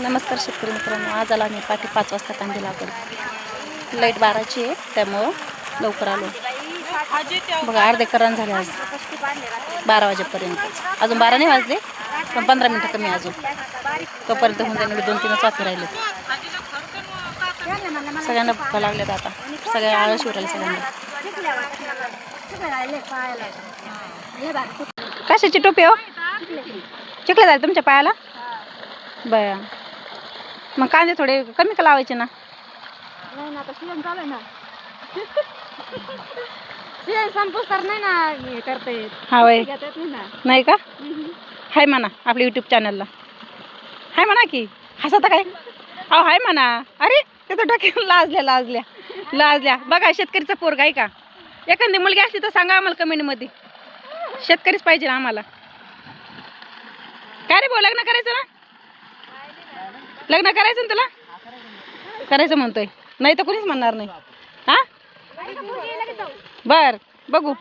नमस्कार शेतकरी मित्रांनो, आज आला आम्ही पाठी 5 वाजता कांदे लागवड. लाईट 12ची आहे त्यामुळं लवकर आलो. बघा अर्धे करण झाले आज 12 वाजेपर्यंत. अजून 12 नाही वाजले पण 15 मिनटं कमी अजून. तोपर्यंत होऊन जाईल. 2-3 वाफे राहिले. सगळ्यांना भुका लागल्यात आता. सगळ्या आळस उरले सगळ्यांना. कशाची टोपी हो? चिखले झाले तुमच्या पायाला? बया मग कांदे थोडे कमी का लावायचे ना? नाही ना, आता सीजन चालू आहे ना. सीजन संपूस तर नाही ना हे करता येत. हा वय ना. नाही का? हाय म्हणा आपल्या यूट्यूब चॅनलला. हाय म्हणा की हसता काय? अहो हाय म्हणा. अरे ते तर डोक्यात लाजल्या. बघा शेतकरीचा पोरगा आहे का? एखादी मुलगी असली तर सांगा आम्हाला कमेंटमध्ये. शेतकरीच पाहिजे ना आम्हाला. काय रे भाऊ, लग्न करायचं ना? लग्न करायचं ना तुला? करायचं म्हणतोय. नाही तर कोणीच म्हणणार नाही. हा बर बघू.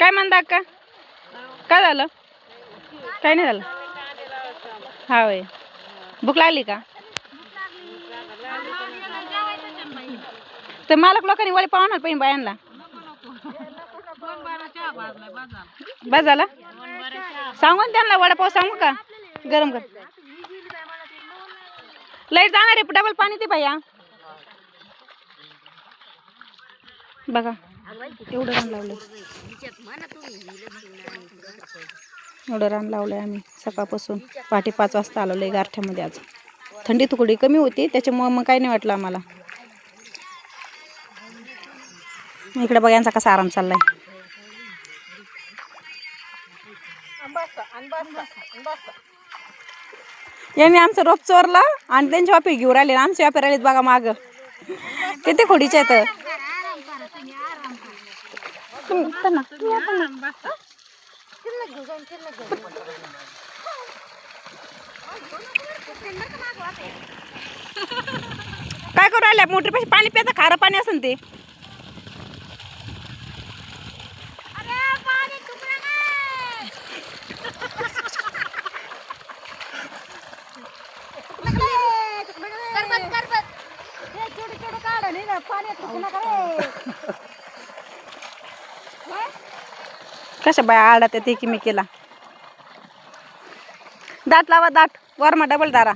काय म्हणता अक्का? काय झालं? काय नाही झालं. हा वय भूक लागली का? तर मालक लोकांनी वळी पाहणार पाहिजे बायांना. बस झाला. सांगू ना त्यांना वडापाव सांगू का? गरम कर. लाईट जाणार आहे. डबल पाणी ते भैया. बघा एवढं रान लावलंय. एवढं रान लावलंय आम्ही सकाळपासून. पहाटे 5 वाजता आलेलो गारठ्यामध्ये. आज थंडी थोडी कमी होती त्याच्यामुळे मग काही नाही वाटलं आम्हाला. इकडे बघा यांचा कसा आराम चाललाय. यांनी आमचं रोप चोरला आणि त्यांचे वापे घेऊन राहिले. आमचे वापे राहिलेत बघा माग. किती खोडीचे आहेत. काय करू राहिल्या? मोटर पैसे पाणी प्यायचं. खारं पाणी असेल ते. कशा बाय आडत ते की मी केला. दाट लावा दाट. वरमा डबल दारा.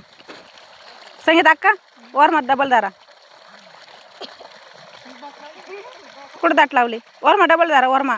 संगीत अक्का वरमा डबल दारा. कुठं दाट लावले? वरमा डबल दारा. वरमा